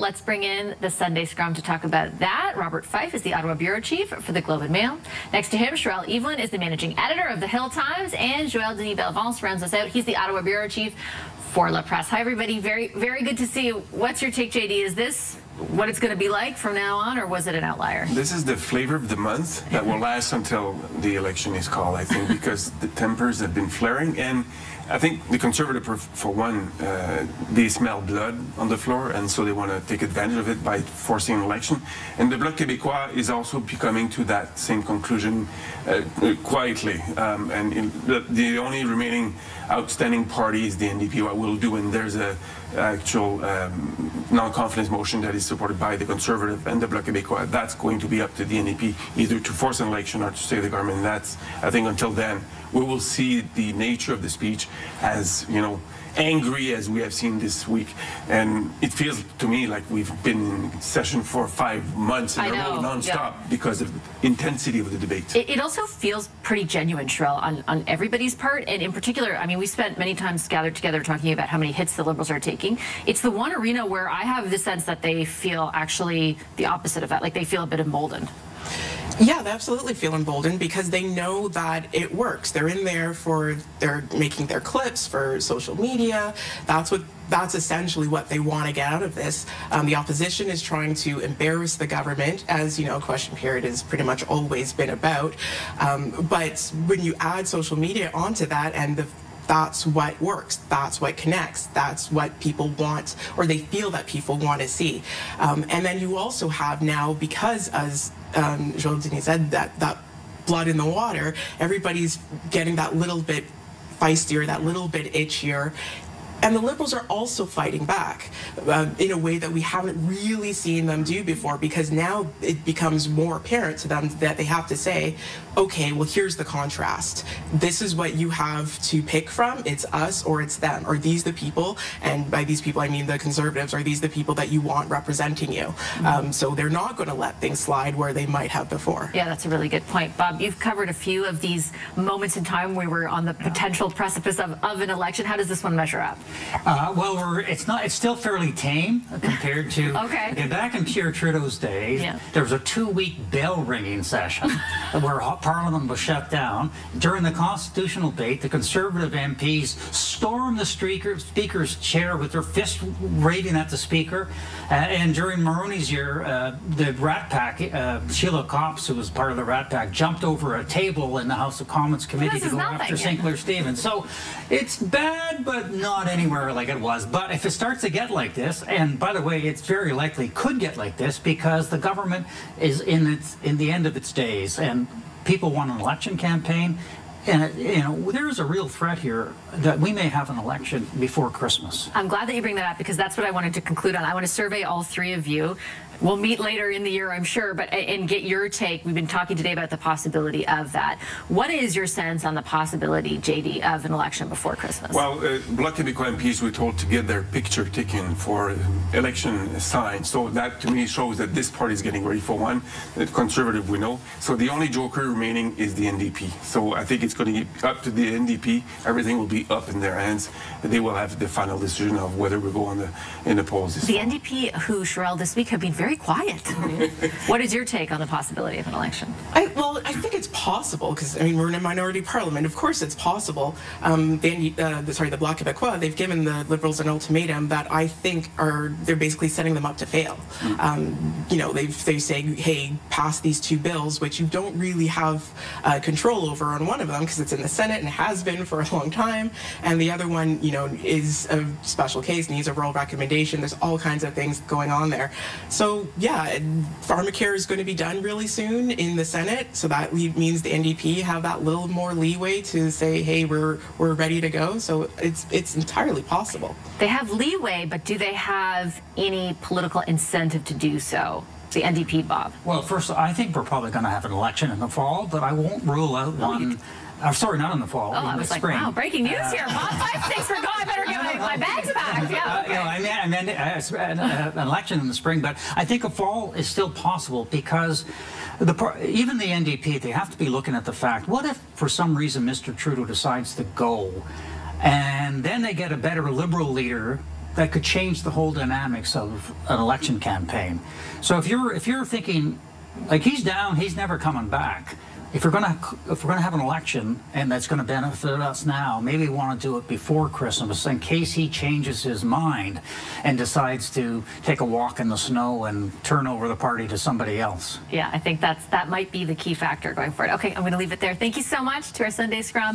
let's bring in the Sunday Scrum to talk about that. Robert Fife is the Ottawa Bureau Chief for the Globe and Mail. Next to him, Sherelle Evelyn is the Managing Editor of the Hill Times, and Joël Denis Belvance rounds us out. He's the Ottawa Bureau Chief for La Presse. Hi, everybody. Very, very good to see you. What's your take, JD? Is this what it's going to be like from now on, or was it an outlier? This is the flavor of the month that will last until the election is called, I think, because the tempers have been flaring, and I think the Conservative, for one, they smell blood on the floor, and so they want to take advantage of it by forcing an election. And the Bloc Québécois is also becoming to that same conclusion quietly. The only remaining outstanding party is the NDP, what we'll do, and there's a actual non-confidence motion that is supported by the Conservative and the Bloc Québécois. That's going to be up to the NDP, either to force an election or to stay the government. And that's, I think, until then, we will see the nature of the speech as, you know, angry as we have seen this week. And it feels to me like we've been in session for 5 months in a row non-stop because of the intensity of the debate. It also feels pretty genuine, Sherelle, on everybody's part. And in particular, I mean, we spent many times gathered together talking about how many hits the Liberals are taking. It's the one arena where I have the sense that they feel actually the opposite of that, like they feel a bit emboldened. Yeah, they absolutely feel emboldened because they know that it works. They're in there they're making their clips for social media. That's essentially what they want to get out of this. The opposition is trying to embarrass the government, as you know, question period has pretty much always been about. But when you add social media onto that, and that's what works, that's what connects, that's what people want, or they feel that people want to see. And then you also have now, because as Joël Denis said, that blood in the water, everybody's getting that little bit feistier, that little bit itchier. And the Liberals are also fighting back in a way that we haven't really seen them do before, because now it becomes more apparent to them that they have to say, okay, well, here's the contrast. This is what you have to pick from. It's us or it's them. Are these the people? And by these people, I mean the Conservatives. Are these the people that you want representing you? So they're not going to let things slide where they might have before. Yeah, that's a really good point. Bob, you've covered a few of these moments in time where we're on the potential precipice of an election. How does this one measure up? Well, it's still fairly tame compared to back in Pierre Trudeau's days. Yeah. There was a 2-week bell ringing session where Parliament was shut down. During the constitutional debate, the Conservative MPs stormed the Speaker's chair with their fist raving at the Speaker. And during Mulroney's year, the Rat Pack, Sheila Copps, who was part of the Rat Pack, jumped over a table in the House of Commons committee to go after St. Clair Stevens. So it's bad, but not anywhere like it was. But if it starts to get like this, and by the way, it's very likely could get like this because the government is in the end of its days, and people want an election campaign. And, you know, there is a real threat here that we may have an election before Christmas. I'm glad that you bring that up, because that's what I wanted to conclude on. I want to survey all three of you. We'll meet later in the year, I'm sure, and get your take. We've been talking today about the possibility of that. What is your sense on the possibility, JD, of an election before Christmas? Well, Bloc Québécois MPs were told to get their picture taken for election signs. So that, to me, shows that this party is getting ready for one. The Conservative, we know. So the only joker remaining is the NDP. So I think it's going to be up to the NDP. Everything will be up in their hands. They will have the final decision of whether we go in the polls this fall. NDP, who, Sherelle, this week have been very quiet. What is your take on the possibility of an election? Well, I think it's possible, because, I mean, we're in a minority parliament. Of course it's possible. The Bloc Québécois, they've given the Liberals an ultimatum that I think they're basically setting them up to fail. You know, they say, hey, pass these 2 bills, which you don't really have control over on one of them, because it's in the Senate and has been for a long time. And the other one, you know, is a special case, needs a royal recommendation. There's all kinds of things going on there. So, yeah, Pharmacare is going to be done really soon in the Senate, so that means the NDP have that little more leeway to say, hey, we're ready to go. So it's entirely possible. They have leeway, but do they have any political incentive to do so? The NDP, Bob? Well, first, I think we're probably going to have an election in the fall, but I won't rule out one. Sorry, not in the fall. Oh, I was like, spring. Wow, breaking news here. Bob Fife, thanks for going. I better get my bags back. Yeah, okay. I meant an election in the spring, but I think a fall is still possible because even the NDP, they have to be looking at the fact, what if for some reason Mr. Trudeau decides to go, and then they get a better Liberal leader that could change the whole dynamics of an election campaign. So if you're thinking, like, he's down, he's never coming back. If we're gonna have an election and that's gonna benefit us now, maybe we want to do it before Christmas in case he changes his mind and decides to take a walk in the snow and turn over the party to somebody else. Yeah, I think that might be the key factor going forward. Okay, I'm going to leave it there. Thank you so much to our Sunday Scrum.